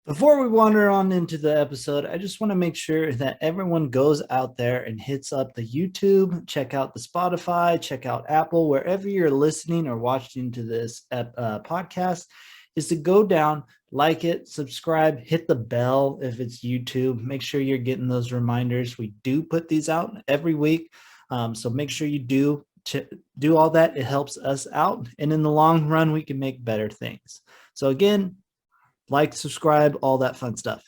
Before we wander on into the episode, I just want to make sure that everyone goes out there and hits up the YouTube, check out the Spotify, check out Apple, wherever you're listening or watching to this podcast, is to go down, like it, subscribe, hit the bell if it's YouTube. Make sure you're getting those reminders. We do put these out every week. So make sure you do all that. It helps us out. And in the long run, we can make better things. So again, like, subscribe, all that fun stuff.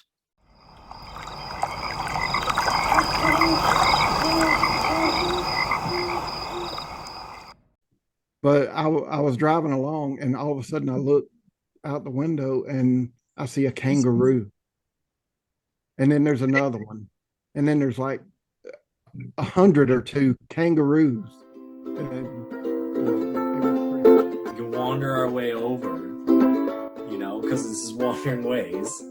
But I was driving along and all of a sudden I look out the window and I see a kangaroo. And then there's another one. And then there's like 100 or two kangaroos. And We can wander our way over, because this is Wandering Ways.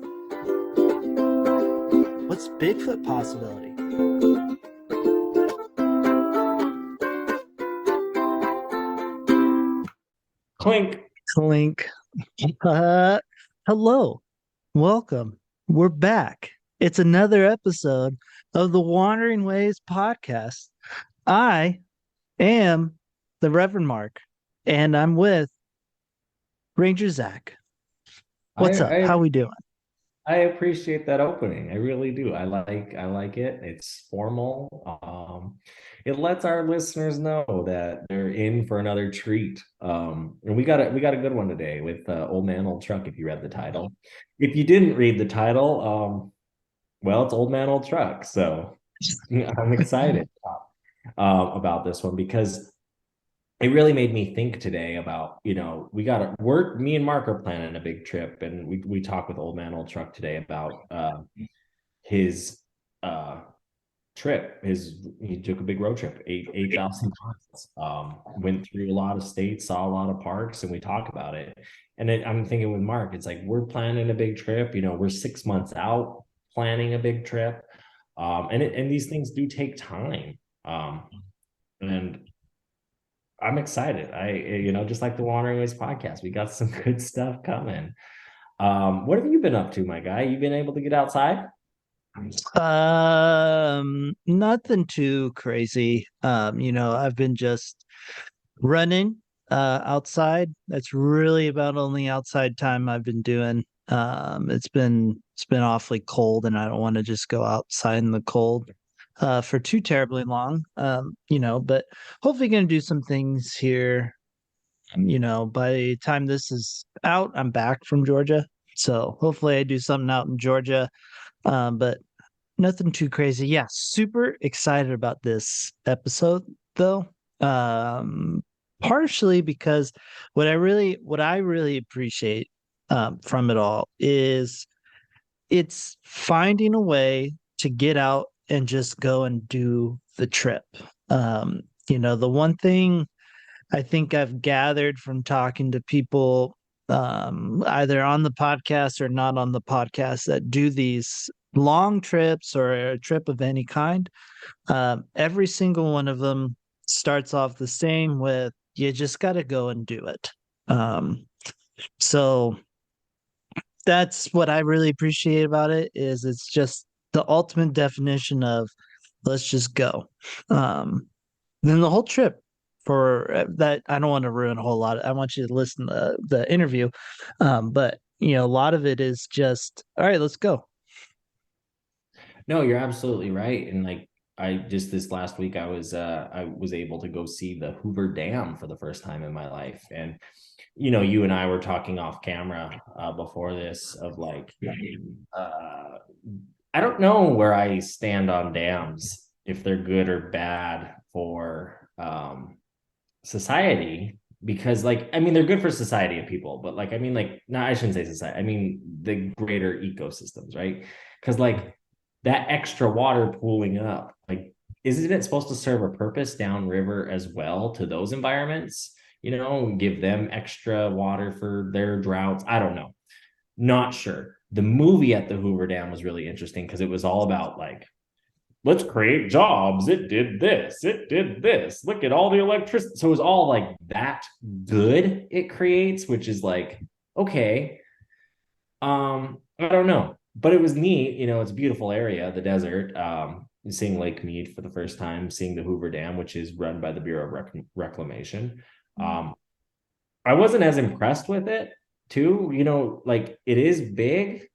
What's Bigfoot possibility? Clink. Clink. Hello. Welcome. We're back. It's another episode of the Wandering Ways podcast. I am the Reverend Mark, and I'm with Ranger Zach. What's up? How we doing? I appreciate that opening. I really do. I like it. It's formal. It lets our listeners know that they're in for another treat. And we got a good one today with Old Man Old Truck. If you read the title, if you didn't read the title, well, it's Old Man Old Truck. So I'm excited about this one because it really made me think today about, me and Mark are planning a big trip, and we talked with Old Man Old Truck today about his trip. He took a big road trip, 8,000 miles, went through a lot of states, saw a lot of parks, and we talked about it. And I'm thinking with Mark, it's like we're planning a big trip, we're 6 months out planning a big trip. And these things do take time. And I'm excited. Just like the Wandering Ways podcast, we got some good stuff coming. What have you been up to, my guy? You been able to get outside? Nothing too crazy. I've been just running outside. That's really about only outside time I've been doing. It's been awfully cold, and I don't want to just go outside in the cold for too terribly long. But hopefully gonna do some things here. By the time this is out, I'm back from Georgia. So hopefully I do something out in Georgia. But nothing too crazy. Yeah, super excited about this episode though. Partially because what I really appreciate from it all is it's finding a way to get out and just go and do the trip. The one thing I think I've gathered from talking to people either on the podcast or not on the podcast that do these long trips or a trip of any kind, every single one of them starts off the same with you just got to go and do it. So that's what I really appreciate about it is it's just the ultimate definition of let's just go. Then the whole trip for that, I don't want to ruin a whole lot. I want you to listen to the interview. But a lot of it is just, all right, let's go. No, you're absolutely right. And like this last week, I was able to go see the Hoover Dam for the first time in my life. And you and I were talking off camera before this of like I don't know where I stand on dams, if they're good or bad for society, because they're good for society and people, but no, I shouldn't say society. I mean the greater ecosystems, right? Because that extra water pooling up, isn't it supposed to serve a purpose downriver as well to those environments? Give them extra water for their droughts. I don't know. Not sure. The movie at the Hoover Dam was really interesting because it was all about let's create jobs. It did this. It did this. Look at all the electricity. So it was all that good it creates, which is okay. I don't know, but it was neat. It's a beautiful area, the desert. Seeing Lake Mead for the first time, seeing the Hoover Dam, which is run by the Bureau of Reclamation. Um, I wasn't as impressed with it, too. Like it is big,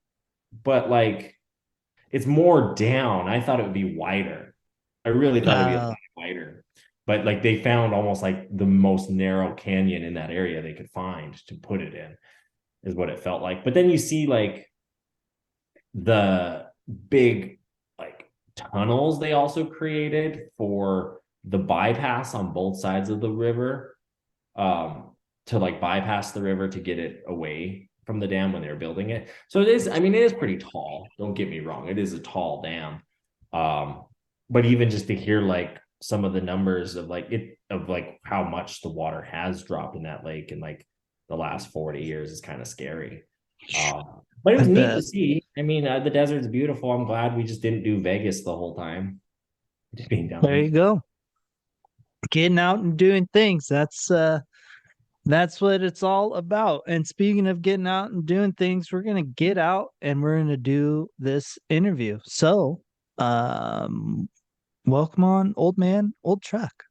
but like it's more down. I thought it would be wider. I really thought it'd be a lot Uh, wider. But like they found almost like the most narrow canyon in that area they could find to put it in, is what it felt like. But then you see like the big like tunnels they also created for the bypass on both sides of the river, to like bypass the river to get it away from the dam when they were building it. So it is, I mean, it is pretty tall. Don't get me wrong. It is a tall dam. Um, but even just to hear like some of the numbers of like how much the water has dropped in that lake in like the last 40 years is kind of scary. But it I was neat to bet. see. I mean, the desert's beautiful. I'm glad we just didn't do Vegas the whole time. Just being down There there. you go. Getting out and doing things. That's what it's all about. And speaking of getting out and doing things, we're gonna get out and we're gonna do this interview. So, um, welcome on, old man, old truck.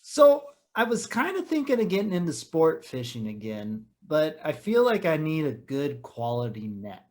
So I was kind of thinking of getting into sport fishing again, but I feel like I need a good quality net.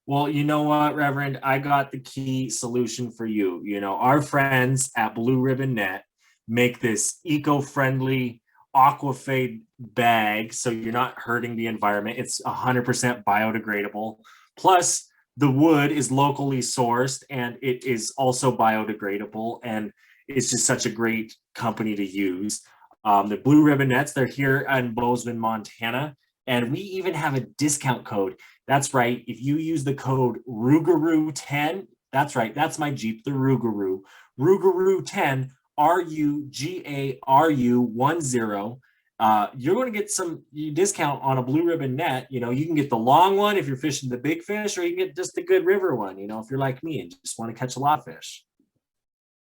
Well, you know what, Reverend? I got the key solution for you. Our friends at Blue Ribbon Net make this eco-friendly aquafade bag, so you're not hurting the environment. It's 100% biodegradable. Plus, the wood is locally sourced and it is also biodegradable. And it's just such a great company to use. The Blue Ribbon Nets, they're here in Bozeman, Montana. And we even have a discount code. That's right. If you use the code Rougarou10, that's right. That's my Jeep, the Rougarou. Rougarou10, Rugaru10. You're going to get some discount on a Blue Ribbon net. You can get the long one if you're fishing the big fish, or you can get just the good river one, if you're like me and just want to catch a lot of fish.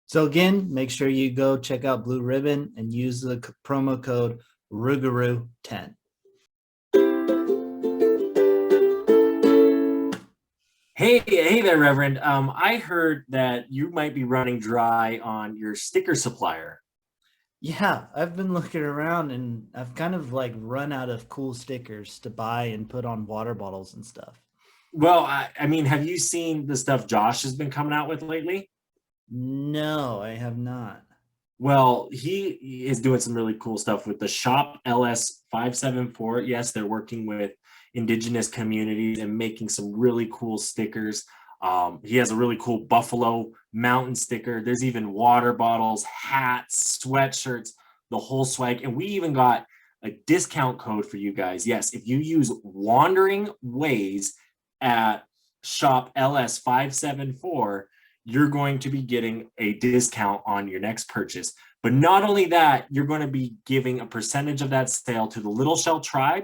So again, make sure you go check out Blue Ribbon and use the promo code Rougarou10. Hey there, Reverend. I heard that you might be running dry on your sticker supplier. Yeah, I've been looking around and I've kind of like run out of cool stickers to buy and put on water bottles and stuff. Well, I mean, have you seen the stuff Josh has been coming out with lately? No, I have not. Well, he is doing some really cool stuff with the Shop LS 574. Yes, they're working with indigenous communities and making some really cool stickers. He has a really cool Buffalo Mountain sticker. There's even water bottles, hats, sweatshirts, the whole swag. And we even got a discount code for you guys. Yes, if you use Wandering Ways at Shop LS 574, you're going to be getting a discount on your next purchase. But not only that, you're going to be giving a percentage of that sale to the Little Shell Tribe,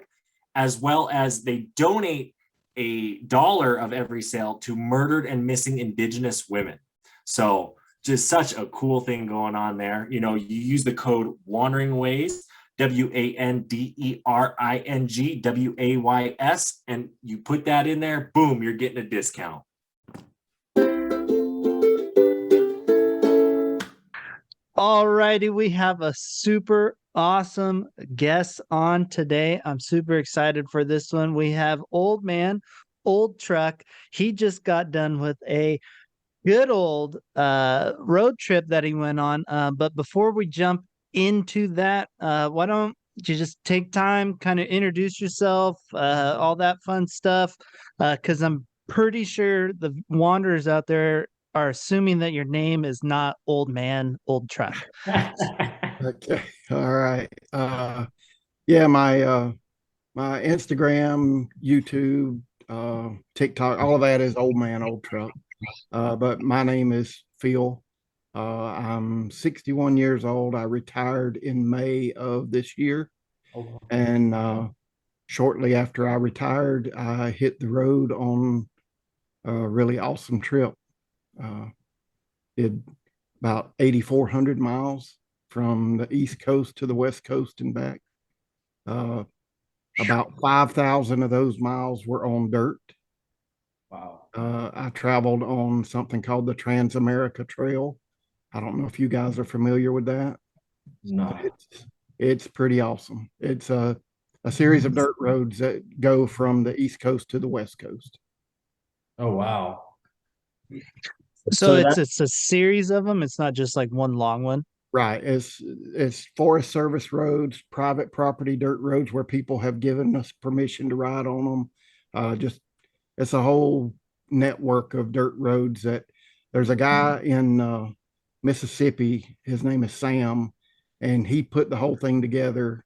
as well as they donate $1 of every sale to murdered and missing Indigenous women. So just such a cool thing going on there. You use the code Wandering Ways, WANDERING and you put that in there, boom, you're getting a discount. All righty, we have a super awesome guest on today. I'm super excited for this one. We have old man, old truck. He just got done with a good old road trip that he went on. But before we jump into that, why don't you just take time, kind of introduce yourself, all that fun stuff? Because I'm pretty sure the wanderers out there are assuming that your name is not old man, old truck. Okay. All right. Yeah, my Instagram, YouTube, TikTok, all of that is old man, old truck. But my name is Phil. I'm 61 years old. I retired in May of this year. And shortly after I retired, I hit the road on a really awesome trip. Did about 8,400 miles from the East Coast to the West Coast and back. About 5,000 of those miles were on dirt. Wow. I traveled on something called the Trans-America Trail. I don't know if you guys are familiar with that, but No. it's pretty awesome. It's a series of dirt roads that go from the East Coast to the West Coast. Oh, wow. So So that, it's a series of them. It's not just like one long one. Right. It's Forest Service roads, private property dirt roads where people have given us permission to ride on them. Just it's a whole network of dirt roads that there's a guy in Mississippi. His name is Sam, and he put the whole thing together.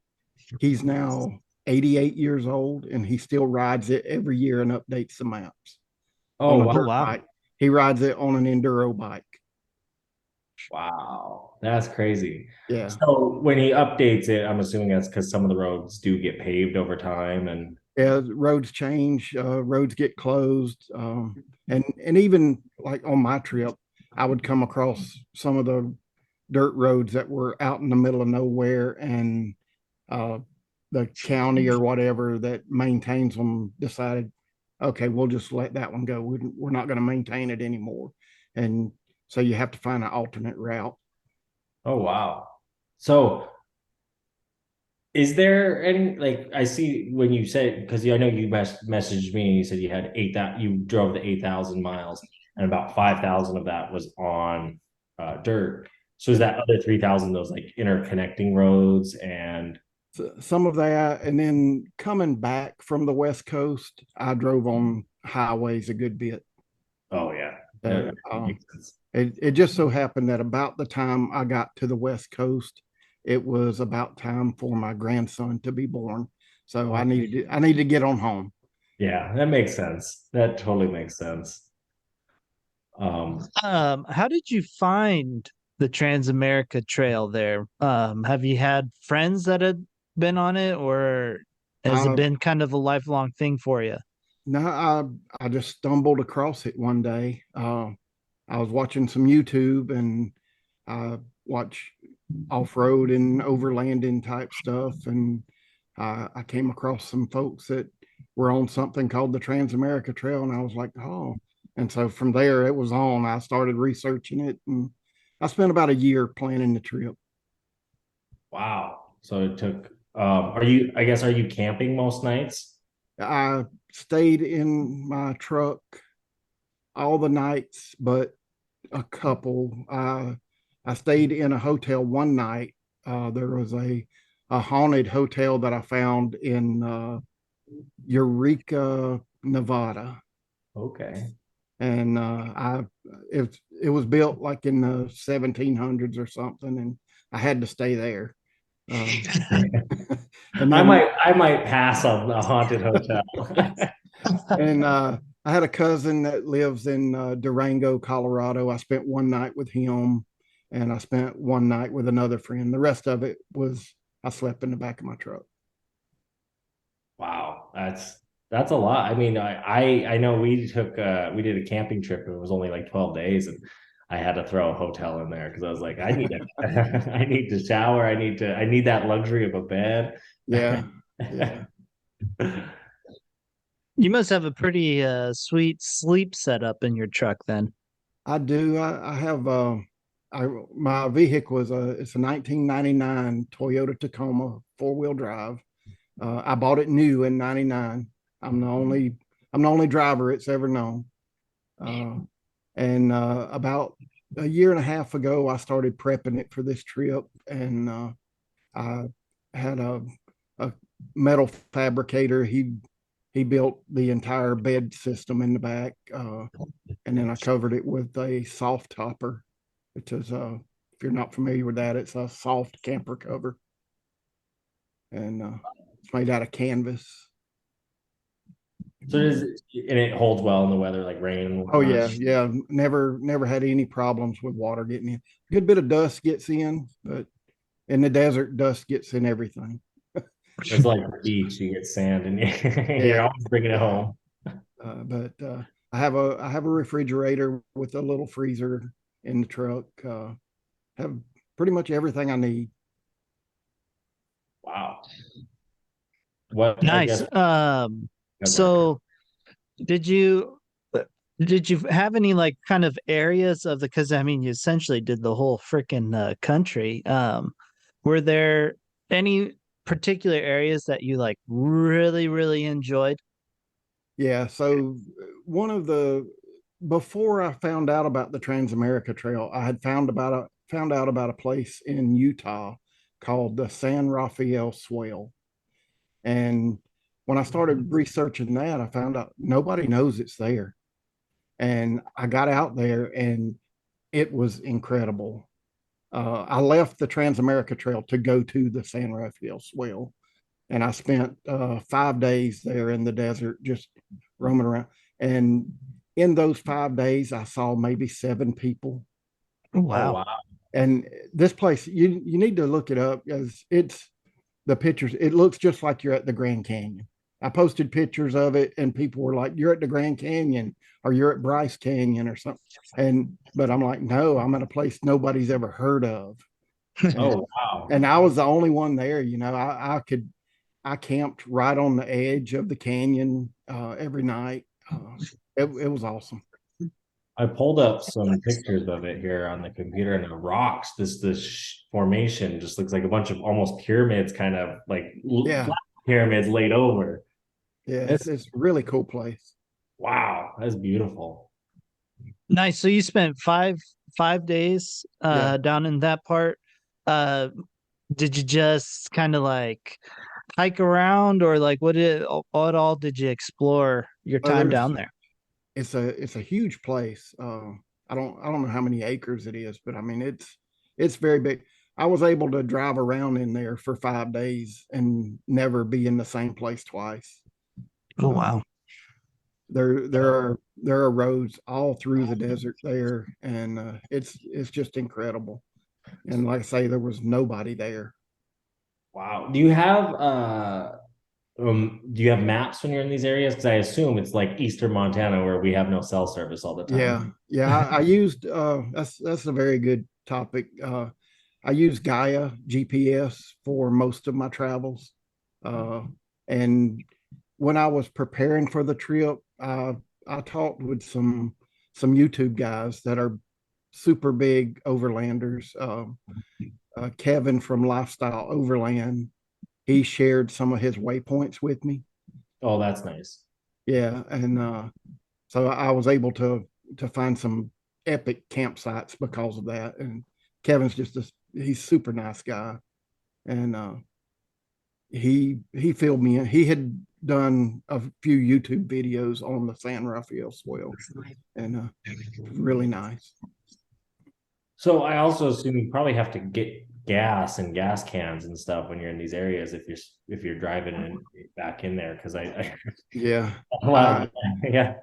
He's now 88 years old, and he still rides it every year and updates the maps oh, on a wow. Oh dirt wow. bike. He rides it on an enduro bike. Wow. That's crazy. Yeah. So when he updates it, I'm assuming that's because some of the roads do get paved over time and Yeah, roads change, roads get closed, and even like on my trip, I would come across some of the dirt roads that were out in the middle of nowhere, and uh, the county or whatever that maintains them decided, okay, we'll just let that one go. We're not going to maintain it anymore, and so you have to find an alternate route. oh wow. So is there any like I see when you said because I know you messaged me and you said you had eight that you drove the 8,000 miles and about 5,000 of that was on dirt. So is that other 3,000 those like interconnecting roads and So some of that, and then coming back from the West Coast, I drove on highways a good bit. oh yeah, Uh, that uh, makes sense. it just so happened that about the time I got to the West Coast, it was about time for my grandson to be born. So Oh, I needed to get on home. yeah, that makes sense. That totally makes sense. How did you find the Transamerica Trail there? Have you had friends that had been on it, or has it I been kind of a lifelong thing for you? no, I just stumbled across it one day. I was watching some YouTube and I watch off road and overlanding type stuff, and I came across some folks that were on something called the Transamerica Trail, and I was like, oh. And so from there, it was on. I started researching it, and I spent about a year planning the trip. Wow. So it took are you I guess are you camping most nights? I stayed in my truck all the nights, but a couple. I stayed in a hotel one night. There was a haunted hotel that I found in Eureka, Nevada, Okay. and it was built like in the 1700s or something, and I had to stay there. Um, and then I might pass on the haunted hotel. and I had a cousin that lives in Durango, Colorado. I spent one night with him, and I spent one night with another friend. The rest of it was I slept in the back of my truck. Wow, that's a lot. I mean, I know we did a camping trip. It was only like 12 days, and I had to throw a hotel in there because I was like, I need to I need to shower. I need that luxury of a bed. Yeah, yeah, You must have a pretty sweet sleep setup in your truck then. I do. I have I my vehicle is it's a 1999 Toyota Tacoma 4-wheel drive. I bought it new in '99. I'm the only I'm the only driver it's ever known. Uh, and about a year and a half ago, I started prepping it for this trip, and I had a metal fabricator. He built the entire bed system in the back, and then I covered it with a soft topper, which is if you're not familiar with that, it's a soft camper cover, and it's made out of canvas. So does and it holds well in the weather, like rain and Oh whatnot. yeah, yeah. Never had any problems with water getting in. A good bit of dust gets in, but in the desert, dust gets in everything. It's like the beach. You get sand, and you're Yeah, always bringing it yeah. home. But I have a refrigerator with a little freezer in the truck. Have pretty much everything I need. Wow. What I Nice. guess Mark. So did you did you have any like kind of areas of the because I mean you essentially did the whole freaking country. Were there any particular areas that you like really, really enjoyed? Yeah. So one of the before I found out about the Transamerica Trail, I had found out about a place in Utah called the San Rafael Swell. And when I started researching that, I found out nobody knows it's there. And I got out there and it was incredible. I left the Transamerica Trail to go to the San Rafael Swell, and I spent 5 days there in the desert just roaming around. And in those 5 days, I saw maybe 7 people. Oh, Oh wow. wow. And this place, you need to look it up because it's the pictures. It looks just like you're at the Grand Canyon. I posted pictures of it, and people were like, "You're at the Grand Canyon, or you're at Bryce Canyon, or something." And but I'm like, "No, I'm at a place nobody's ever heard of." And Oh wow. and I was the only one there. I camped right on the edge of the canyon every night. It was awesome. I pulled up some pictures of it here on the computer, and the rocks, this formation just looks like a bunch of almost pyramids, kind of like Yeah, flat pyramids laid over. yeah, It's it's a really cool place. wow, that's beautiful. Nice. So you spent five days Yeah, down in that part. Uh did you just kind of like hike around or like what all did you explore your time there's down there? it's a huge place. I don't know how many acres it is, but I mean it's very big. I was able to drive around in there for 5 days and never be in the same place twice. Oh Uh, wow. there are roads all through the desert there, and it's just incredible. And like I say, there was nobody there. Wow. Do you have maps when you're in these areas? Because I assume it's like Eastern Montana where we have no cell service all the Yeah, time. yeah. I used that's a very good topic. I use Gaia GPS for most of my travels. Uh, and when I was preparing for the trip, I talked with some YouTube guys that are super big overlanders. Kevin from Lifestyle Overland, he shared some of his waypoints with me. Oh, that's nice. Yeah, and so I was able to find some epic campsites because of that. And Kevin's just he's super nice guy, and he filled me in. He had done a few YouTube videos on the San Rafael Swell, and really nice. So I also assume you probably have to get gas and gas cans and stuff when you're in these areas if you're driving in back in there because I Yeah, a lot I of yeah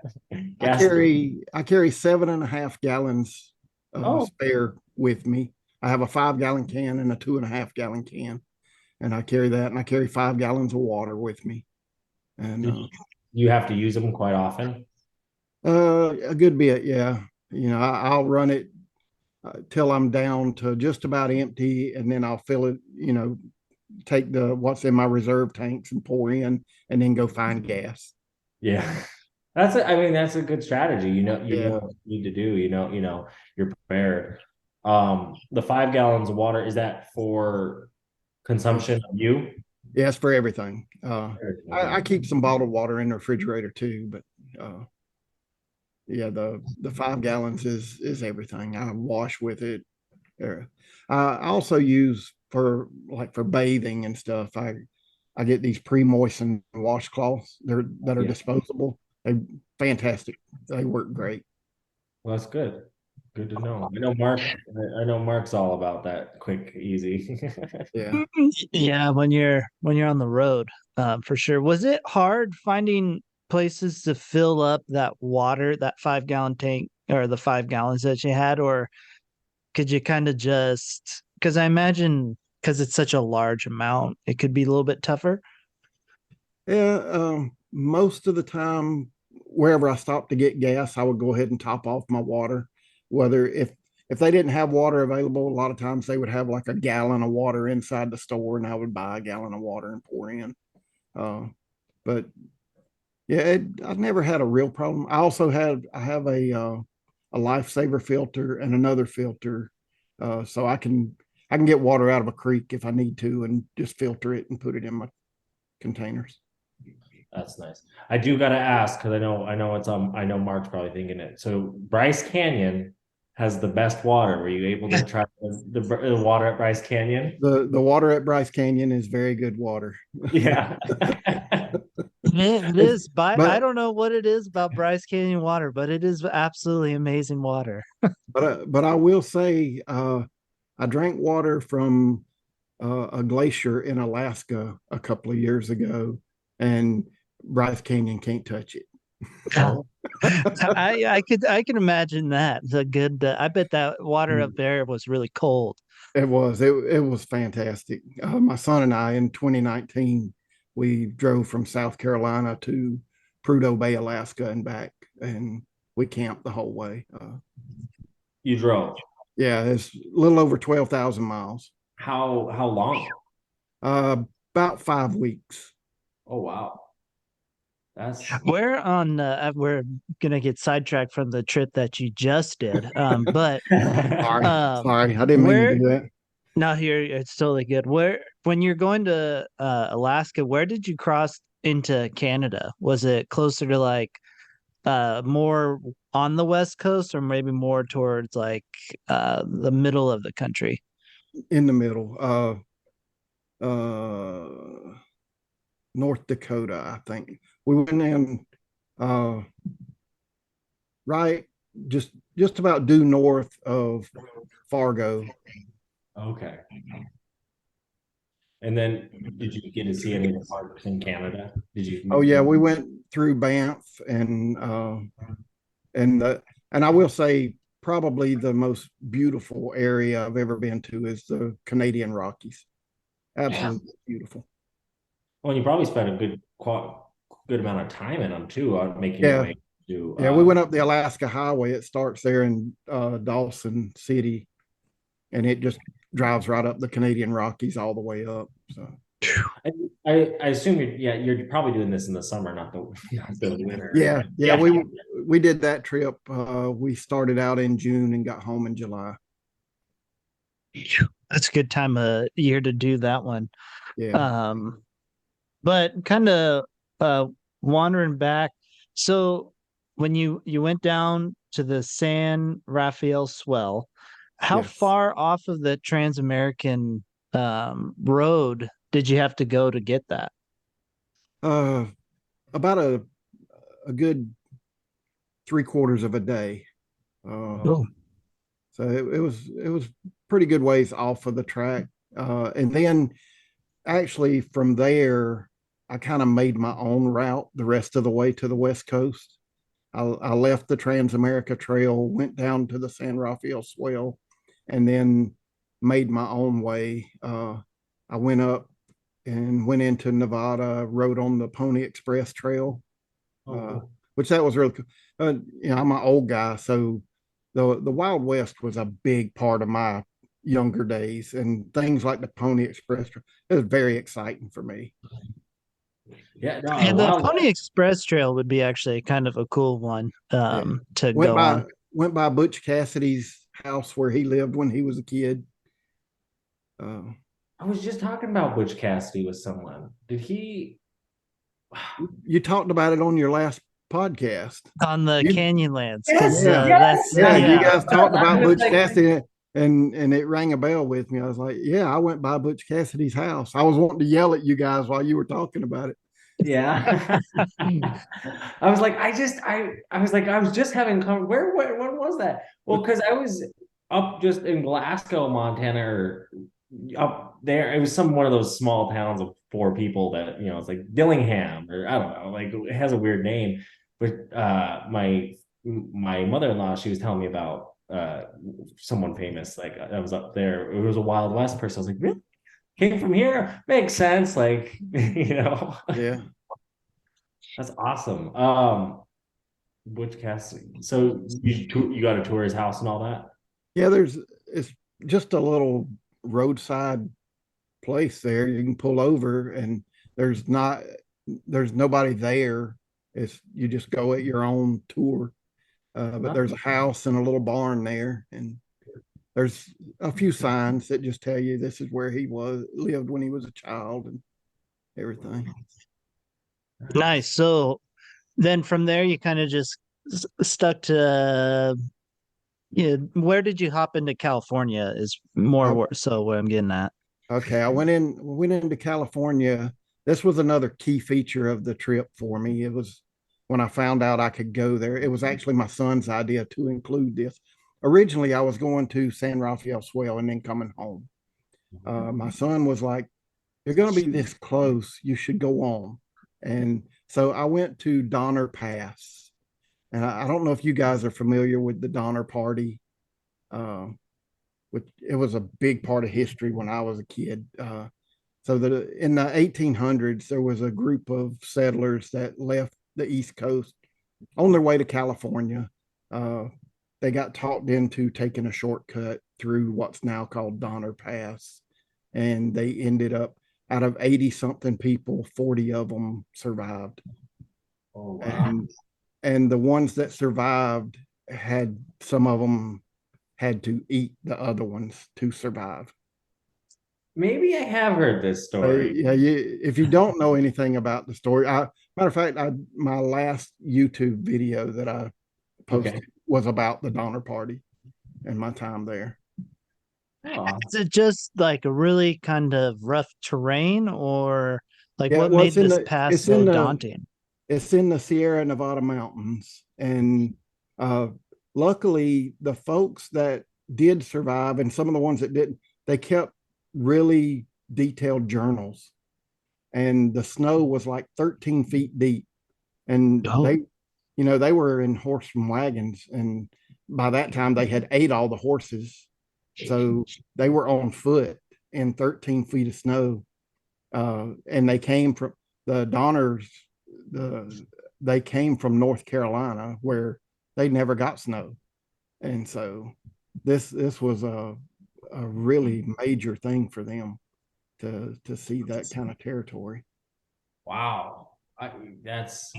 gas. I carry 7.5 gallons Oh, spare with me. I have a 5 gallon can and a 2.5 gallon can, and I carry that, and I carry 5 gallons of water with me, and you have to use them quite often. a good bit, yeah. I'll run it till I'm down to just about empty, and then I'll fill it. Take the what's in my reserve tanks and pour in, and then go find gas. Yeah. I mean, that's a good strategy. You know Yeah, what you need to do. You're prepared. The 5 gallons of water, is that for it's consumption of you? yeah, it's for everything. I Okay. keep some bottled water in the refrigerator too, but yeah, the 5 gallons is everything. I wash with it. I also use for bathing and stuff. I get these pre-moistened washcloths. That are Yeah. disposable. They fantastic. They work great. Well, that's good. Good to know. I know Mark's all about that quick, easy. Yeah. Yeah, when you're on the road, for sure. Was it hard finding places to fill up that water, that 5 gallon tank or the 5 gallons that you had, or could you kind of just because I imagine because it's such a large amount, it could be a little bit tougher. Yeah. Most of the time, wherever I stopped to get gas, I would go ahead and top off my water. Whether if they didn't have water available, a lot of times they would have like a gallon of water inside the store, and I would buy a gallon of water and pour in. But yeah, I've never had a real problem. I have a lifesaver filter and another filter, so I can get water out of a creek if I need to, and just filter it and put it in my containers. That's nice. I do gotta ask because I know Mark's probably thinking it. So Bryce Canyon has the best water. Were you able to try the water at Bryce Canyon? The water at Bryce Canyon is very good water. Yeah. It is. I But don't know what it is about Bryce Canyon water, but it is absolutely amazing water. but I will say I drank water from a glacier in Alaska a couple of years ago, and Bryce Canyon can't touch it. So I can imagine that. The good. I bet that water up there was really cold. it was fantastic. My son and I in 2019 we drove from South Carolina to Prudhoe Bay, Alaska, and back, and we camped the whole way. You drove. Yeah, it's a little over 12,000 miles. How long? Uh, about 5 weeks. Oh wow. That's We're gonna get sidetracked from the trip that you just did. But Sorry, um, sorry, I didn't mean to where do that. now here it's totally good. Where when you're going to Alaska, where did you cross into Canada? Was it closer to like more on the west coast, or maybe more towards like the middle of the country? In the middle. Uh, North Dakota, I think. We went in uh, right just about due north of Fargo. okay. And then did you get to see any of the parks in Canada? Did Oh yeah, you we went through Banff and the and I will say probably the most beautiful area I've ever been to is the Canadian Rockies. yeah. Absolutely beautiful. Well, you probably spent a good amount of time in them too, making your Yeah, way to yeah, we went up the Alaska Highway. It starts there in Dawson City, and it just drives right up the Canadian Rockies all the way up. So I assume you're probably doing this in the summer, not the winter. yeah, yeah, Yeah. we did that trip. We started out in June and got home in July. That's a good time of year to do that one. Yeah, Um, but kind of wandering back. So when you went down to the San Rafael Swell, how yes. far off of the Trans-American road did you have to go to get that? Uh, about a good 3/4 of a day. Oh, So it was pretty good ways off of the track. And then actually from there, I kind of made my own route the rest of the way to the West Coast. I left the Transamerica Trail, went down to the San Rafael Swell, and then made my own way. I went up and went into Nevada, rode on the Pony Express Trail, Oh, cool. which that was really cool. I'm an old guy, so the Wild West was a big part of my younger days, and things like the Pony Express, it was very exciting for me. Yeah, no, and the wow. Pony Express Trail would be actually kind of a cool one Yeah. to Went go by on. went by Butch Cassidy's house where he lived when he was a kid. Uh, I was just talking about Butch Cassidy with someone. Did he? you talked about it on your last podcast. On the You, Canyonlands, because Yes, yeah, yes, that's yeah, yes. you yeah. guys talked I about was Butch like, Cassidy, and it rang a bell with me. I was like, yeah, I went by Butch Cassidy's house. I was wanting to yell at you guys while you were talking about it. yeah. I was like, I was like, I was just having where what was that? Well, because I was up just in Glasgow, Montana, or up there. It was one of those small towns of 4 people that, it's like Dillingham, or I don't know, like it has a weird name. But my mother-in-law, she was telling me about someone famous, like I was up there. It was a Wild West person. I was like, really? Came from here? Makes sense. Like, Yeah. that's awesome. Butch Cassidy. So you got to tour his house and all that? Yeah, it's just a little roadside place there. You can pull over, and there's not there's nobody there. It's you just go at your own tour. But there's a house and a little barn there, and there's a few signs that just tell you this is where he lived when he was a child and everything. Nice. So then from there, you kind of just stuck to, yeah. Where did you hop into California? Is more I, so what I'm getting at. okay, I went into California. This was another key feature of the trip for me. It was when I found out I could go there. It was actually my son's idea to include this. Originally, I was going to San Rafael Swell and then coming home. My son was like, "You're going to be this close. You should go on." And so I went to Donner Pass. And I don't know if you guys are familiar with the Donner Party. Uh, which it was a big part of history when I was a kid. So that in the 1800s, there was a group of settlers that left the East Coast on their way to California. Uh, they got talked into taking a shortcut through what's now called Donner Pass, and they ended up out of 80 something people, 40 of them survived. Oh wow. And the ones that survived had some of them had to eat the other ones to survive. Maybe I have heard this story. Yeah, if you don't know anything about the story, matter of fact, my last YouTube video that I Okay. posted was about the Donner Party and my time there. Oh, Is it just like a really kind of rough terrain, or like Yeah, what well, made this pass so daunting? it's in the Sierra Nevada mountains, and uh, luckily the folks that did survive and some of the ones that didn't, they kept really detailed journals, and the snow was like 13 feet deep, and Oh, they were in horse and wagons, and by that time they had ate all the horses, so they were on foot in 13 feet of snow. And they came from the Donners, they came from North Carolina where they never got snow, and so this was a really major thing for them to see that kind of territory. wow. That's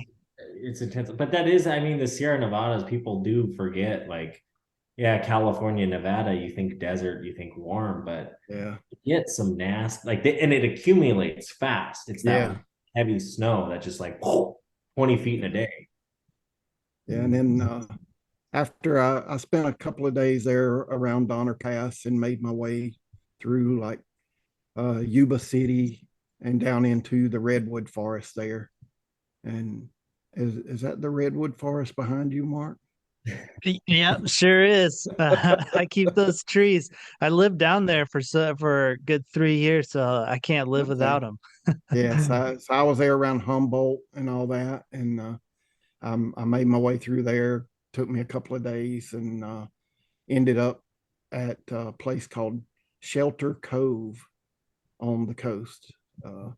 it's intense. But that is, I mean, the Sierra Nevadas, people do forget, like, yeah, California, Nevada, you think desert, you think warm, but Yeah, you get some nasty, like, and it accumulates fast. It's that yeah, heavy snow that just like 20 feet in a day. yeah. And then after I spent a couple of days there around Donner Pass and made my way through like Yuba City and down into the redwood forest there. And is that the redwood forest behind you, Mark? yeah, sure is. I keep those trees. I lived down there for a good 3 years, so I can't live Okay. without them. Yes, so I was there around Humboldt and all that, and I made my way through there. Took me a couple of days, and ended up at a place called Shelter Cove on the coast. Uh,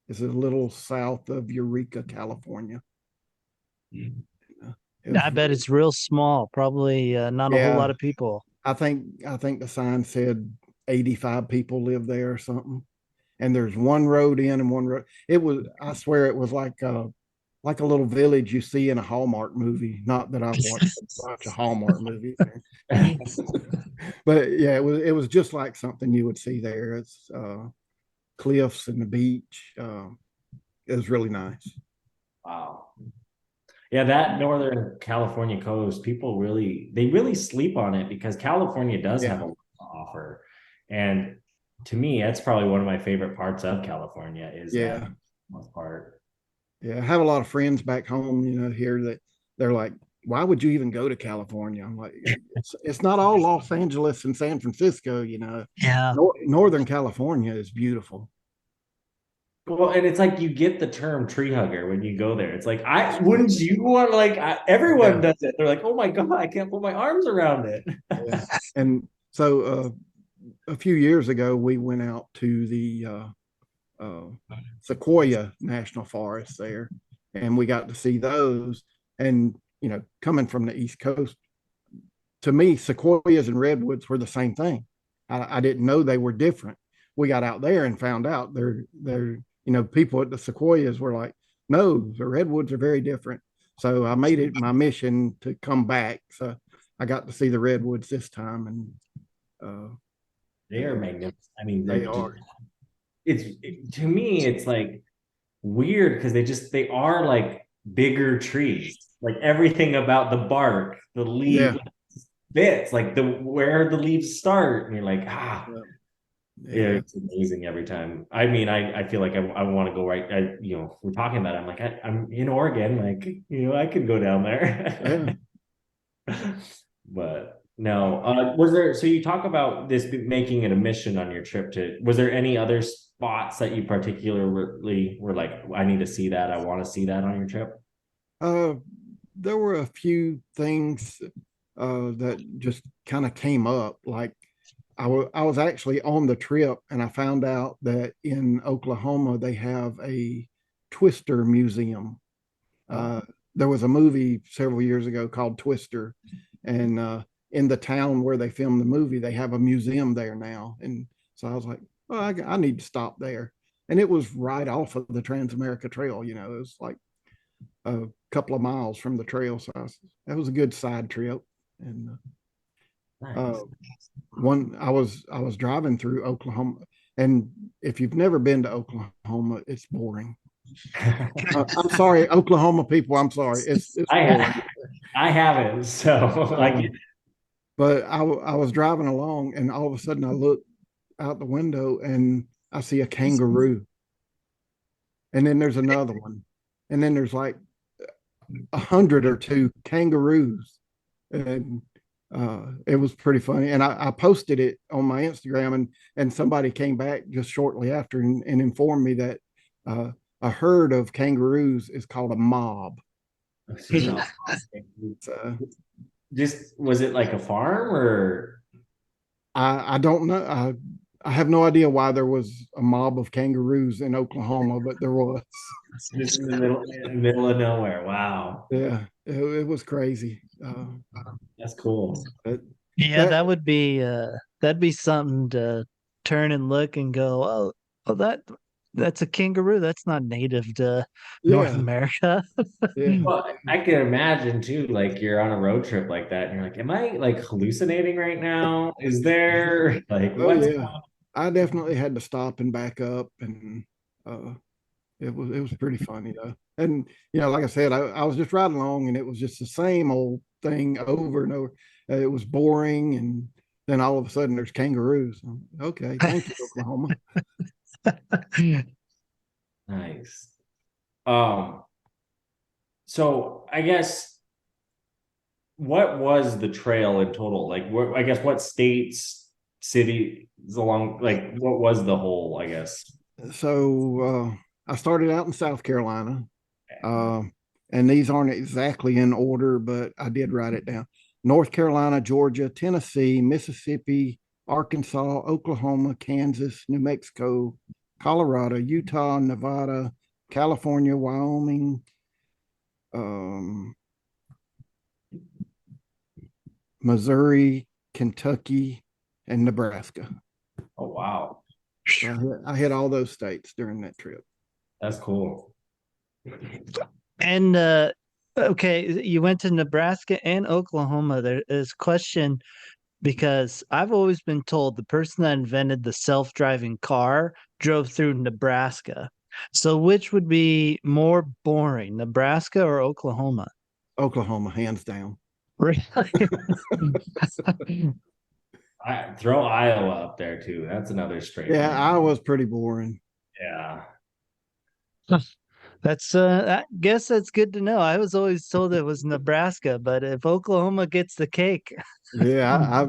it's a little south of Eureka, California. Uh, it I was bet really, it's real small. Probably not a whole yeah. lot of people. I think the sign said 85 people live there or something. And there's one road in and one road. It was, I swear, it was like a little village you see in a Hallmark movie. Not that I've watched a bunch of Hallmark movies, but yeah, it was just like something you would see there. It's cliffs and the beach. It was really nice. Wow. Yeah, that Northern California coast, people really, they really sleep on it because California does have Yeah, a lot to offer. And to me, that's probably one of my favorite parts of California is that yeah, north part. yeah. I have a lot of friends back home, here that they're like, "Why would you even go to California?" I'm like, "It's not all Los Angeles and San Francisco. Yeah. Northern California is beautiful." Well, and it's like you get the term tree hugger when you go there. It's like, I wouldn't you want like everyone Yeah, does it. They're like, oh my God, I can't put my arms around it. yeah. And so a few years ago, we went out to the uh, Sequoia National Forest there, and we got to see those. And coming from the East Coast, to me, sequoias and redwoods were the same thing. I didn't know they were different. We got out there and found out they're people at the sequoias were like, No, the redwoods are very different. So I made it my mission to come back. So I got to see the redwoods this time, and They are magnificent. I mean, they like just are. to me, it's like weird because they are like bigger trees. Like everything about the bark, the leaf Yeah, fits, like the where the leaves start, and you're like, yeah, yeah, it's amazing every time. I mean, I feel like I want to go right. We're talking about it. I'm like, I'm in Oregon, like, I could go down yeah. there. But no, was there, so you talk about this making it a mission on your trip was there any other spots that you particularly were like, I need to see that, I want to see that on your trip? Uh, there were a few things that just kind of came up. Like I was actually on the trip, and I found out that in Oklahoma they have a Twister museum. Oh, Uh, there was a movie several years ago called Twister, and in the town where they filmed the movie, they have a museum there now. And so I was like, oh, I need to stop there. And it was right off of the Transamerica Trail. It was like a couple of miles from the trail. So that was a good side trip. And uh, nice. I was driving through Oklahoma, and if you've never been to Oklahoma, it's boring. I'm sorry, Oklahoma people. I'm sorry, it's boring. I I haven't, so like, Um, but I was driving along, and all of a sudden I look out the window and I see a kangaroo, and then there's another one, and then there's like 100 or two kangaroos, and it was pretty funny. And I posted it on my Instagram, and somebody came back just shortly after and informed me that uh, a herd of kangaroos is called a mob. no. So Just was it like a farm or I don't know. I have no idea why there was a mob of kangaroos in Oklahoma, but there was. just in the middle of nowhere? Wow, Yeah, it was crazy. that's cool. But Yeah, that that'd be something to turn and look and go, oh that's a kangaroo. That's not native to North yeah, America. yeah. Well, I can imagine too, like you're on a road trip like that, and you're like, am I like hallucinating right now? Is there like Oh what's yeah. I definitely had to stop and back up, and uh, it was pretty funny though. And like I said, I was just riding along, and it was just the same old thing over and over. It was boring, and then all of a sudden there's kangaroos. Okay, thank you, Oklahoma. nice? Um, so I guess what was the trail in total? Like what I guess what states, cities along, like what was the whole, I guess? So I started out in South Carolina, uh, and these aren't exactly in order, but I did write it down. North Carolina, Georgia, Tennessee, Mississippi, Arkansas, Oklahoma, Kansas, New Mexico, Colorado, Utah, Nevada, California, Wyoming, um, Missouri, Kentucky, and Nebraska. Oh wow. So I hit all those states during that trip. That's cool. And okay, you went to Nebraska and Oklahoma. There is a question because I've always been told the person that invented the self-driving car drove through Nebraska. So which would be more boring, Nebraska or Oklahoma? Oklahoma, hands down. Really? I throw Iowa up there too. That's another straight Yeah, line. I was pretty boring. Yeah. That's I guess that's good to know. I was always told it was Nebraska, but if Oklahoma gets the cake. Yeah,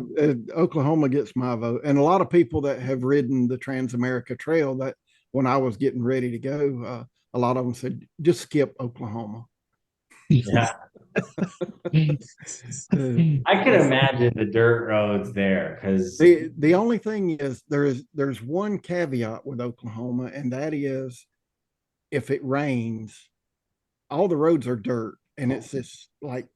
Oklahoma gets my vote, and a lot of people that have ridden the Transamerica Trail. That when I was getting ready to go, a lot of them said just skip Oklahoma. Yeah. Uh, I can imagine the dirt roads there because the only thing is there's one caveat with Oklahoma, and that is if it rains, all the roads are dirt, and it's this like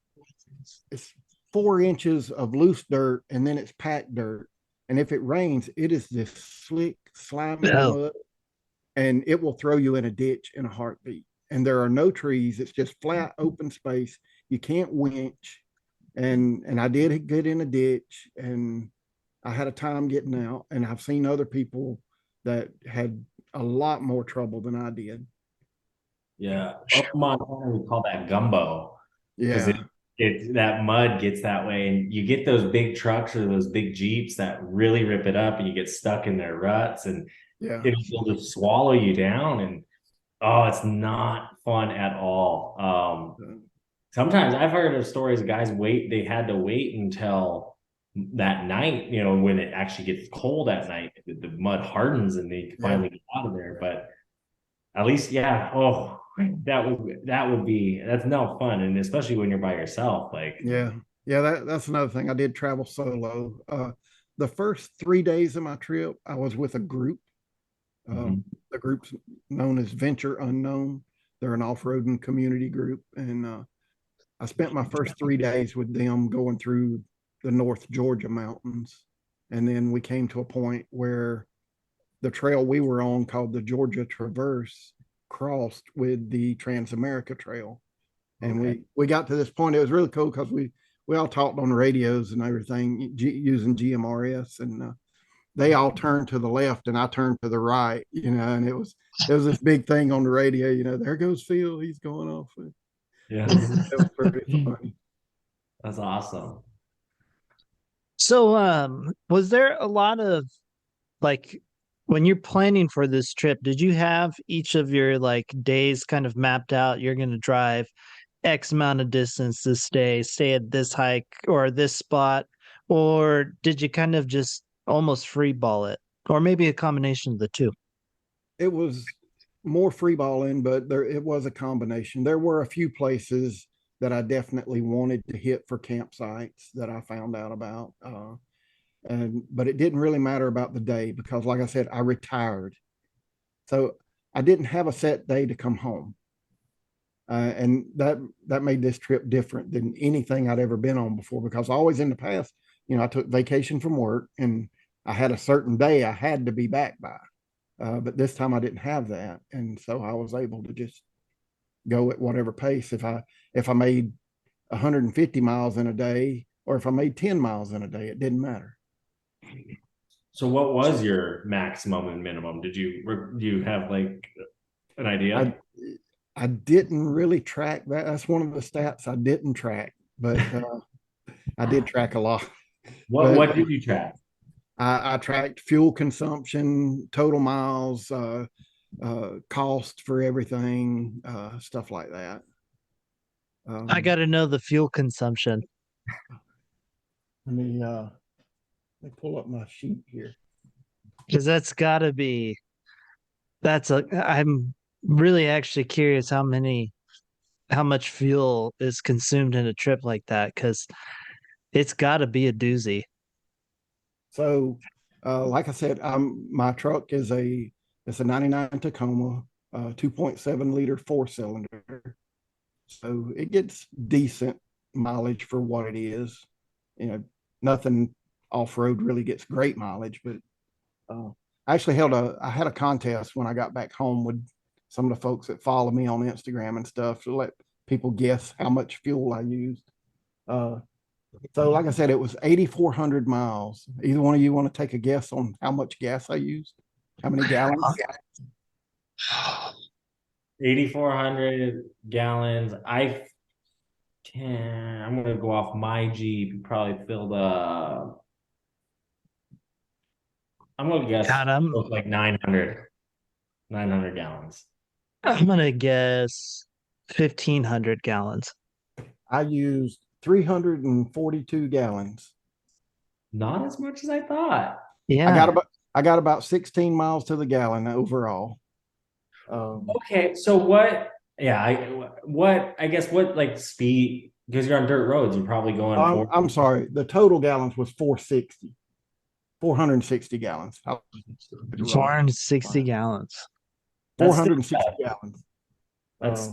it's 4 inches of loose dirt, and then it's packed dirt. And if it rains, it is this slick, slimy Oh, mud, and it will throw you in a ditch in a heartbeat. and there are no trees. It's just flat open space. You can't winch. And I did get in a ditch, and I had a time getting out, and I've seen other people that had a lot more trouble than I did. Yeah. Up Montana, we call that gumbo because Yeah. it that mud gets that way, and you get those big trucks or those big Jeeps that really rip it up, and you get stuck in their ruts, and Yeah. it'll just swallow you down. And oh, it's not fun at all. Sometimes I've heard of stories of guys they had to wait until that night, when it actually gets cold at night, the mud hardens and they can finally get out of there. But at least, yeah, oh, that's no fun. And especially when you're by yourself, like, Yeah. Yeah. That's another thing. I did travel solo. The first 3 days of my trip, I was with a group. mhm. The group's known as Venture Unknown. They're an off-roading community group. And I spent my first 3 days with them going through the North Georgia mountains. And then we came to a point where the trail we were on, called the Georgia Traverse, crossed with the Trans-America Trail. And Okay. we got to this point. It was really cool because we all talked on radios and everything using GMRS, and they all turned to the left and I turned to the right, and it was this big thing on the radio, there goes Phil, he's going off. Yeah. It was pretty funny. That's awesome. So, was there a lot of like when you're planning for this trip, did you have each of your like days kind of mapped out? You're going to drive X amount of distance this day, stay at this hike or this spot, or did you kind of just almost free ball it, or maybe a combination of the two? It was more free balling, but it was a combination. There were a few places that I definitely wanted to hit for campsites that I found out about. But it didn't really matter about the day because, like I said, I retired. So I didn't have a set day to come home. And that made this trip different than anything I'd ever been on before, because always in the past, I took vacation from work and I had a certain day I had to be back by. But this time I didn't have that. And so I was able to just go at whatever pace. If I made 150 miles in a day, or if I made 10 miles in a day, it didn't matter. So what was your maximum and minimum? Do you have like an idea? I didn't really track that. That's one of the stats I didn't track, but I did track a lot. What But what did you track? I tracked fuel consumption, total miles, cost for everything, stuff like that. I got to know the fuel consumption Let me pull up my sheet here. because that's got to be I'm really actually curious how much fuel is consumed in a trip like that, because it's got to be a doozy. So, like I said, my truck it's a 99 Tacoma, 2.7 liter 4-cylinder. So it gets decent mileage for what it is. Nothing off road really gets great mileage, but I actually I had a contest when I got back home with some of the folks that follow me on Instagram and stuff to let people guess how much fuel I used. So, like I said, it was 8,400 miles. Either one of you want to take a guess on how much gas I used? How many gallons? 8,400 gallons. I'm gonna go off my Jeep. You probably filled I'm gonna guess God, like 900 gallons. I'm gonna guess 1,500 gallons. I used 342 gallons. Not as much as I thought. I got Yeah. about I got about 16 miles to the gallon overall. Okay, so what? Yeah, I guess what like speed? Because you're on dirt roads, you're probably going for. I'm sorry. The total gallons was 460 gallons. 460 gallons. That's still 460 gallons. that's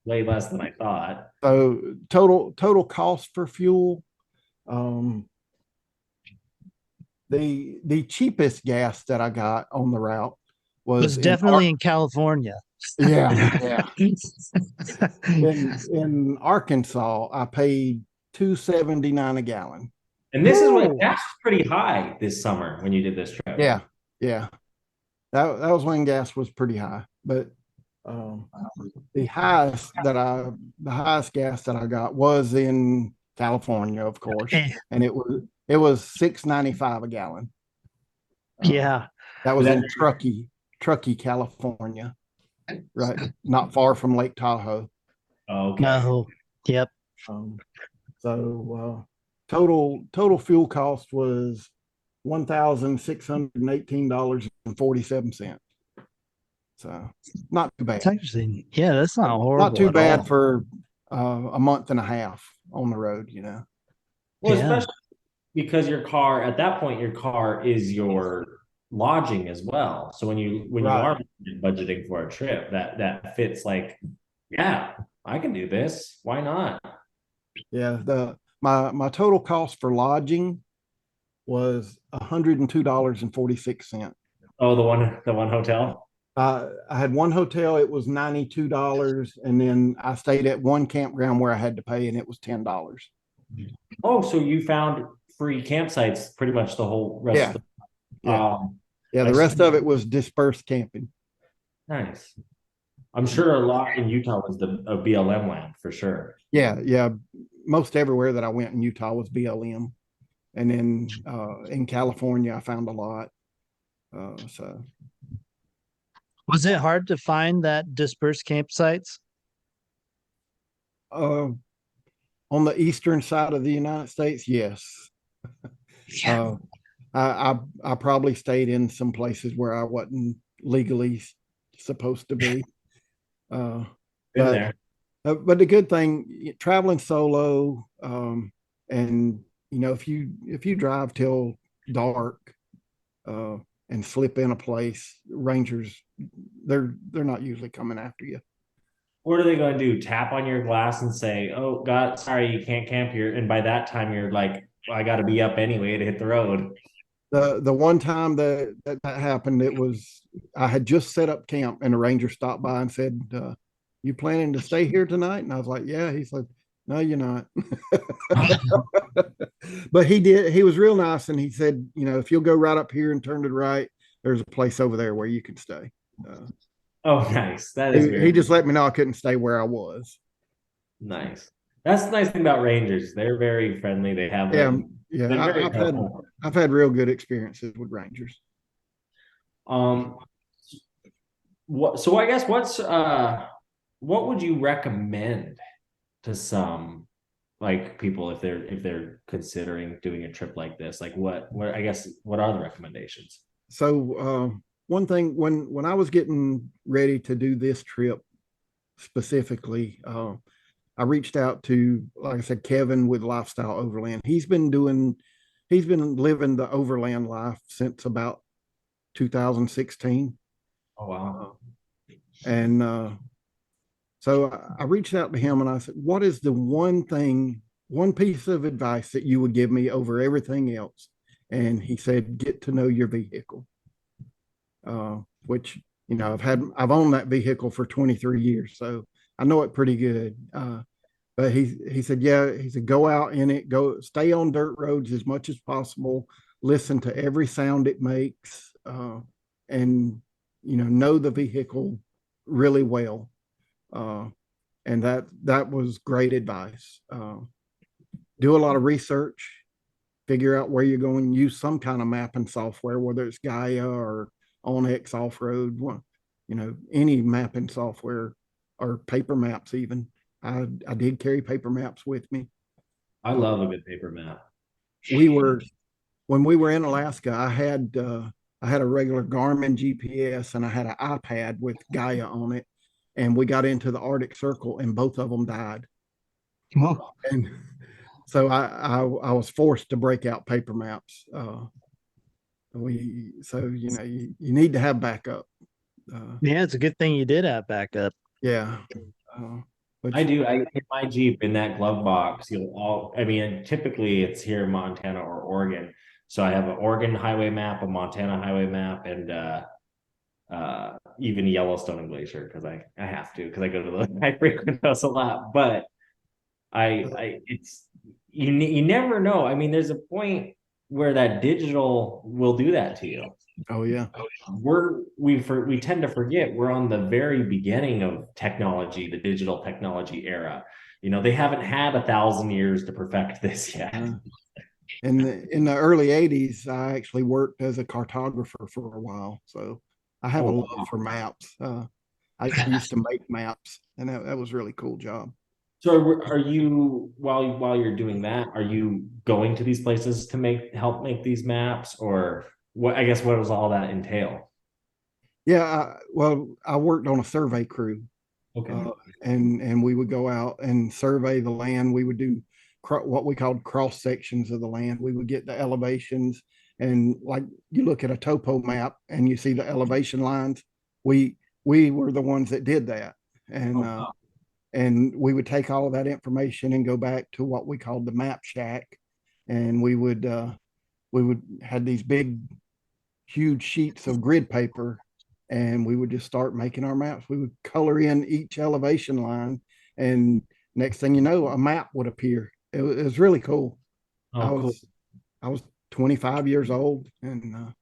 way less than I thought. So total cost for fuel. Um, the cheapest gas that I got on the route was was in definitely in California. yeah, yeah. In Arkansas, I paid 2.79 a gallon. And this is what gas was pretty high this summer when you did this trip. Yeah, yeah. That was when gas was pretty high. But um, the highest gas that I got was in California, of course, and it was 6.95 a gallon. Yeah. That was in Truckee, California, right, not far from Lake Tahoe. Okay. No. Yep. Um, total fuel cost was $1,618.47. So not too bad. It's actually, yeah, that's not Not horrible too at all. bad for a month and a half on the road, Well, Yeah. especially because your car, at that point, your car is your lodging as well. So when you Right. are budgeting for a trip, that fits like, yeah, I can do this. Why not? Yeah. My total cost for lodging was $102.46. Oh, the one hotel. I had one hotel, it was $92, and then I stayed at one campground where I had to pay, and it was $10. Oh, so you found free campsites pretty much the whole rest Yeah, of the yeah, yeah. I The see. rest of it was dispersed camping. Nice. I'm sure a lot in Utah was a BLM land for sure. Yeah, yeah. Most everywhere that I went in Utah was BLM, and then in California I found a lot. So Was it hard to find that dispersed campsites? uh, on the eastern side of the United States, yes. Yeah. Uh, I probably stayed in some places where I wasn't legally supposed to be. Uh, Been but there. but the good thing, traveling solo, and if you drive till dark, uh, and slip in a place, rangers they're not usually coming after you. What are they going to do? Tap on your glass and say, "Oh God, sorry, you can't camp here." And by that time, you're like, well, "I got to be up anyway to hit the road." The one time that happened, it was I had just set up camp, and a ranger stopped by and said, "You planning to stay here tonight?" And I was like, "Yeah." He said, "No, you're not." But he did. He was real nice, and he said, "If you'll go right up here and turn to the right, there's a place over there where you can stay." Oh, nice. That is He very just let me know I couldn't stay where I was. nice. That's the nice thing about Rangers. They're very friendly. They have Yeah, a yeah. They're very I've had helpful. I've had real good experiences with rangers. Um, so I guess what would you recommend to some like people if they're considering doing a trip like this? Like what I guess what are the recommendations? So one thing, when I was getting ready to do this trip specifically, I reached out to, like I said, Kevin with Lifestyle Overland. He's been living the overland life since about 2016. Oh wow. And so I reached out to him and I said, "What is the one piece of advice that you would give me over everything else?" And he said, "Get to know your vehicle." Which, I've owned that vehicle for 23 years, so I know it pretty good. But he said, yeah, he said, go out in it, go stay on dirt roads as much as possible, listen to every sound it makes, and know the vehicle really well. And that was great advice. Do a lot of research, figure out where you're going, use some kind of mapping software, whether it's Gaia or OnX Off-Road, any mapping software or paper maps even. I did carry paper maps with me. I love a good paper map. We were When we were in Alaska, I had a regular Garmin GPS and I had an iPad with Gaia on it, and we got into the Arctic Circle and both of them died. Well, And so I was forced to break out paper maps. You need to have backup. yeah, it's a good thing you did have backup. Yeah. Uh, I which do. I in my Jeep in that glove box, I mean, typically it's here in Montana or Oregon. So I have an Oregon highway map, a Montana highway map, and even Yellowstone and Glacier because I have to because I go to the I frequent those a lot. But I it's you never know. I mean, there's a point where that digital will do that to you. Oh yeah. We tend to forget we're on the very beginning of technology, the digital technology era. You know, they haven't had 1,000 years to perfect this yet. In the early 80s, I actually worked as a cartographer for a while. So I have a Oh, love for maps. I used to make maps, and that was a really cool job. so are you while you're doing that, are you going to these places to help make these maps, or what? I guess what does all that entail? Yeah, well, I worked on a survey crew, Okay. and we would go out and survey the land. We would do what we called cross sections of the land. We would get the elevations, and like you look at a topo map and you see the elevation lines. We we were the ones that did that, and Oh, wow. and we would take all of that information and go back to what we called the map shack, and we would had these big huge sheets of grid paper, and we would just start making our maps. We would color in each elevation line, and next thing you know, a map would appear. It was really cool. I Oh, cool. was I was 25 years old, and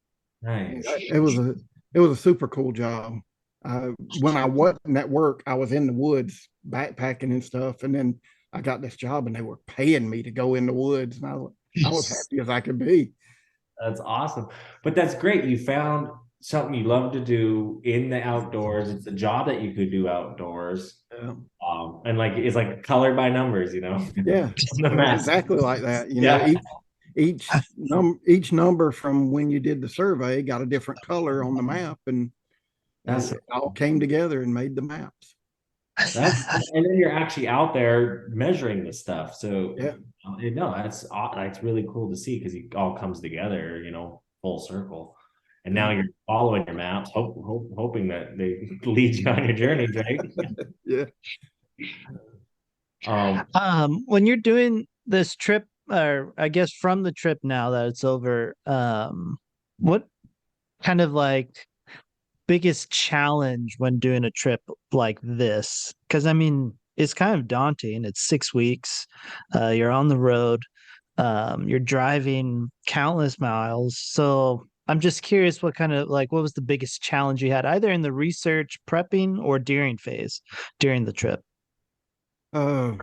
Nice. it was a super cool job. When I wasn't at work, I was in the woods backpacking and stuff, and then I got this job, and they were paying me to go in the woods, and I was happy as I could be. That's awesome. But that's great. You found something you love to do in the outdoors. It's a job that you could do outdoors. Um, And like it's like colored by numbers, you know, yeah, the it was map. exactly like that. Yeah. Each number from when you did the survey got a different color on the map, and That's it all came together and made the maps. that's and then you're actually out there measuring this stuff. So Yeah, no, that's really cool to see because it all comes together, you know, full circle. And yeah, now you're following your maps, hoping that they lead you on your journey, right? yeah. Um, When you're doing this trip, or I guess from the trip now that it's over, what kind of like biggest challenge when doing a trip like this? Because I mean, it's kind of daunting. It's 6 weeks. You're on the road. You're driving countless miles. So I'm just curious what kind of like what was the biggest challenge you had either in the research, prepping, or during phase during the trip? Uh,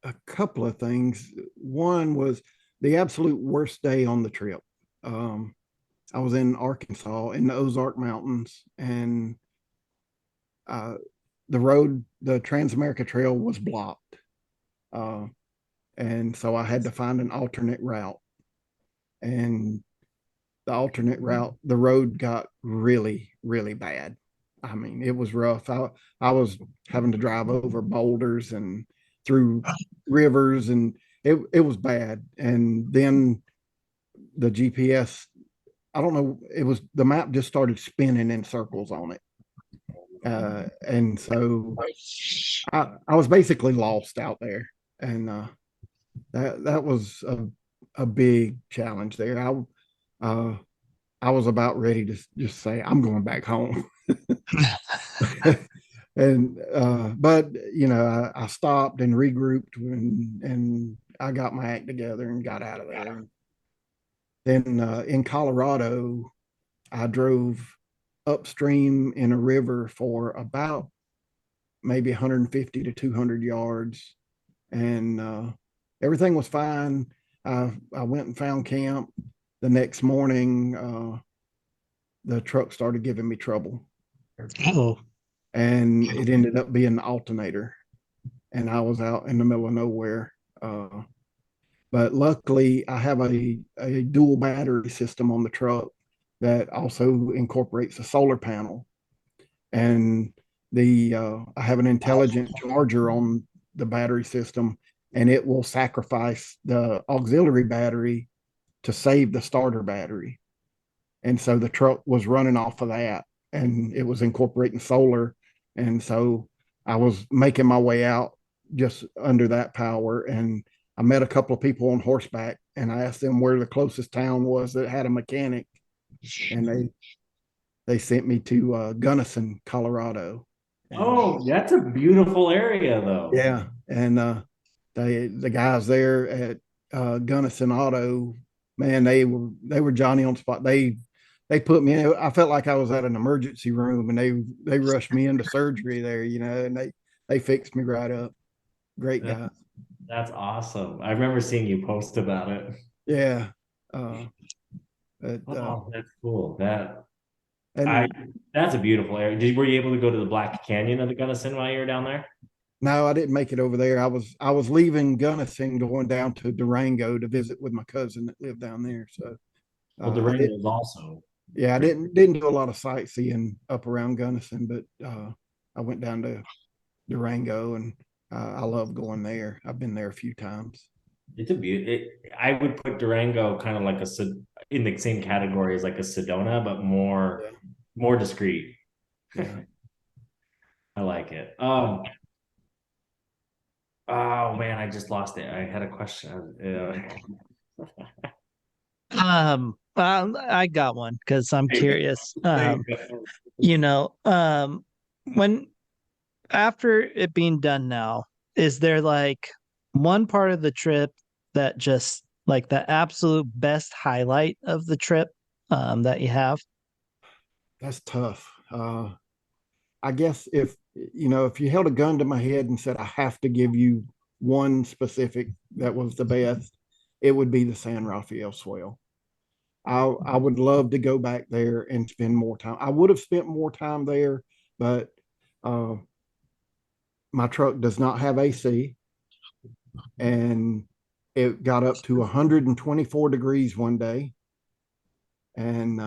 a couple of things. One was the absolute worst day on the trip. Um, I was in Arkansas in the Ozark Mountains, and uh, the Transamerica Trail was blocked. Uh, and so I had to find an alternate route. And the road got really, really bad. I mean, it was rough. I was having to drive over boulders and through rivers, and it was bad. And then the GPS, I don't know, it was the map just started spinning in circles on it. And so I was basically lost out there. And that was a big challenge there. Uh, I was about ready to just say, I'm going back home. And but I stopped and regrouped, and I got my act together and got out of there. Then in Colorado, I drove upstream in a river for about maybe 150 to 200 yards, and everything was fine. I went and found camp. The next morning, the truck started giving me trouble, Oh, and it ended up being the alternator, and I was out in the middle of nowhere. But luckily, I have a dual battery system on the truck that also incorporates a solar panel, and the I have an intelligent charger on the battery system, and it will sacrifice the auxiliary battery to save the starter battery. And so the truck was running off of that, and it was incorporating solar. And so I was making my way out just under that power, and I met a couple of people on horseback, and I asked them where the closest town was that had a mechanic, and they sent me to Gunnison, Colorado. And Oh, that's a beautiful area though. yeah, and the guys there at Gunnison Auto, man, they were Johnny on spot. They put me in. I felt like I was at an emergency room, and they rushed me into surgery there, and they fixed me right up. Great That, guy. that's awesome. I remember seeing you post about it. Yeah. Uh, but, Oh, that's cool. That I and that's a beautiful area. Were you able to go to the Black Canyon of the Gunnison while you were down there? no, I didn't make it over there. I was leaving Gunnison, going down to Durango to visit with my cousin that lived down there. So Well, I did. Durango is also Yeah, I pretty. didn't do a lot of sightseeing up around Gunnison, but I went down to Durango, and I love going there. I've been there a few times. It's a beauty. I would put Durango kind of like in the same category as like a Sedona, but Yeah, more discreet. yeah. I like it. Oh man, I just lost it. I had a question. I got one because I'm There curious. you go. You know, when after it being done now, is there like one part of the trip that just like the absolute best highlight of the trip that you have? That's tough. I guess if you held a gun to my head and said I have to give you one specific that was the best, it would be the San Rafael Swell. I would love to go back there and spend more time. I would have spent more time there, but uh, my truck does not have AC, and it got up to 124 degrees one day. And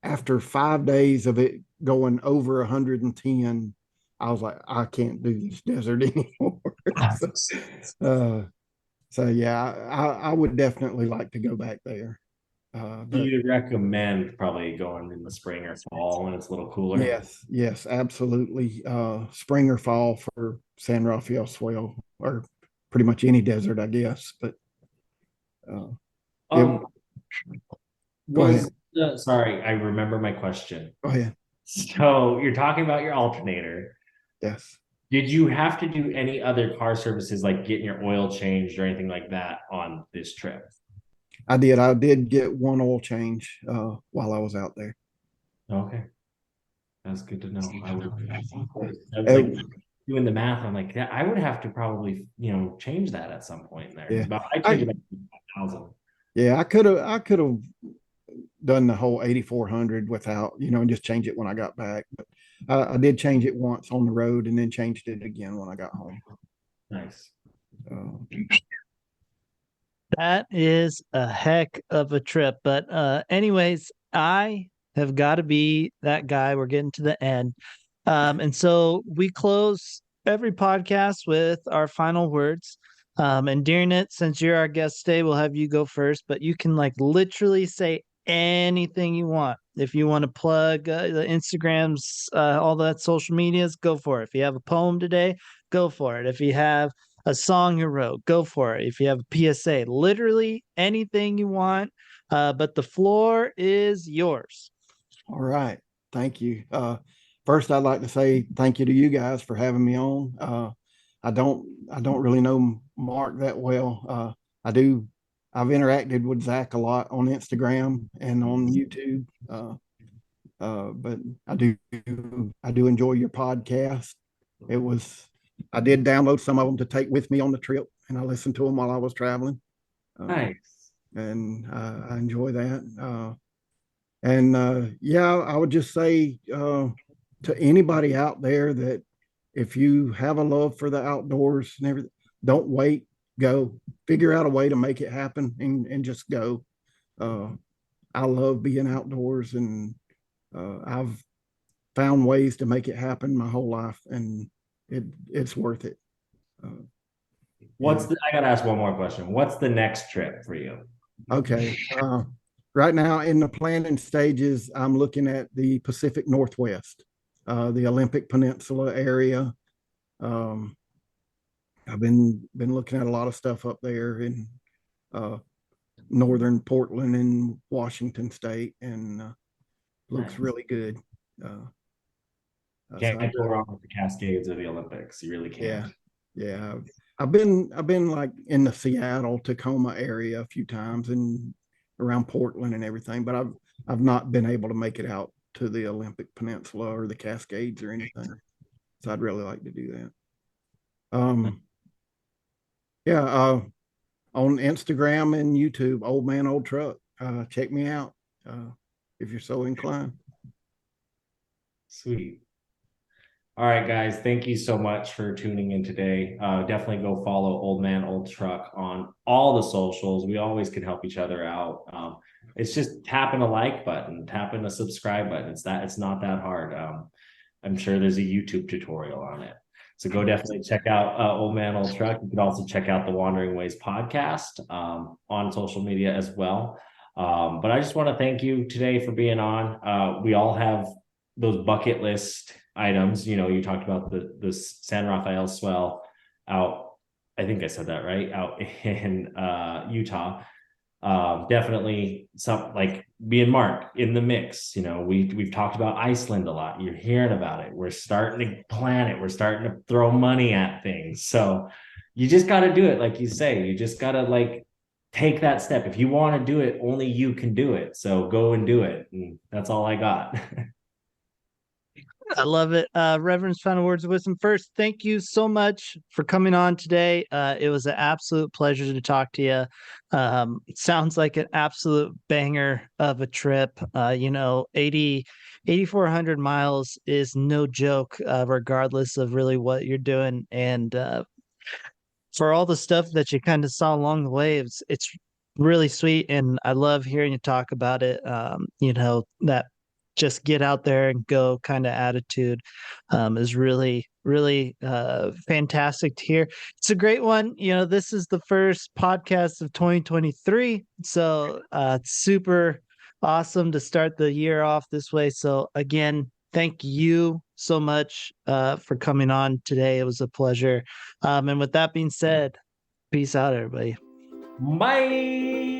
after 5 days of it going over 110, I was like, I can't do this desert anymore. so, uh, so yeah, I would definitely like to go back there. But You'd recommend probably going in the spring or fall when it's a little cooler. yes, absolutely. Spring or fall for San Rafael Swell, or pretty much any desert, I guess. But uh, it, Um, go ahead. sorry, I remember my question. Go ahead. So you're talking about your alternator. Yes, Did you have to do any other car services like getting your oil changed or anything like that on this trip? I did. I did get one oil change while I was out there. Okay, that's good to know. I was like Uh, doing the math. I'm like, yeah, I would have to probably, change that at some point in there. yeah, But I changed it I back to 5,000. yeah, I could have done the whole 8400 without, and just change it when I got back. But I did change it once on the road and then changed it again when I got home. Nice. Uh, That is a heck of a trip. But anyways, I have got to be that guy. We're getting to the end. And so we close every podcast with our final words. And during it, since you're our guest today, we'll have you go first, but you can like literally say anything you want. If you want to plug the Instagrams, all that social medias, go for it. If you have a poem today, go for it. If you have a song you wrote, go for it. If you have a PSA, literally anything you want. But the floor is yours. all right. Thank you. First, I'd like to say thank you to you guys for having me on. I don't really know Mark that well. I do. I've interacted with Zach a lot on Instagram and on YouTube. But I do enjoy your podcast. It was I did download some of them to take with me on the trip, and I listened to them while I was traveling. Nice. And I enjoy that. And yeah, I would just say to anybody out there that if you have a love for the outdoors and everything, don't wait, go figure out a way to make it happen and just go. Uh, I love being outdoors, and I've found ways to make it happen my whole life, and it's worth it. Uh, and I gotta ask one more question. What's the next trip for you? okay, right now in the planning stages, I'm looking at the Pacific Northwest, the Olympic Peninsula area. Um, I've been looking at a lot of stuff up there in uh, northern Portland and Washington State, and looks Nice. really good. So Can't go wrong with the Cascades or the Olympics. You really can't. Yeah. I've been like in the Seattle, Tacoma area a few times and around Portland and everything, but I've not been able to make it out to the Olympic Peninsula or the Cascades or anything. So I'd really like to do that. Yeah, on Instagram and YouTube, Old Man Old Truck. Check me out if you're so inclined. Sweet. All right, guys. Thank you so much for tuning in today. Definitely go follow Old Man Old Truck on all the socials. We always can help each other out. It's just tapping a like button, tapping a subscribe button. It's not that hard. I'm sure there's a YouTube tutorial on it. So go definitely check out Old Man Old Truck. You can also check out the Wandering Ways podcast on social media as well. But I just want to thank you today for being on. We all have those bucket list items. You talked about the San Rafael Swell out. I think I said that right, out in Utah. Definitely some like me and Mark in the mix. We've talked about Iceland a lot. You're hearing about it. We're starting to plan it. We're starting to throw money at things. So you just got to do it, like you say. You just got to like take that step. If you want to do it, only you can do it. So go and do it. And that's all I got. I love it. Reverend's final words of wisdom first. Thank you so much for coming on today. It was an absolute pleasure to talk to you. It sounds like an absolute banger of a trip. 8,400 miles is no joke, regardless of really what you're doing. And for all the stuff that you kind of saw along the way, it's really sweet. And I love hearing you talk about it. That just get out there and go kind of attitude is really, really fantastic to hear. It's a great one. This is the first podcast of 2023. So it's super awesome to start the year off this way. So again, thank you so much for coming on today. It was a pleasure. And with that being said, peace out, everybody. Bye.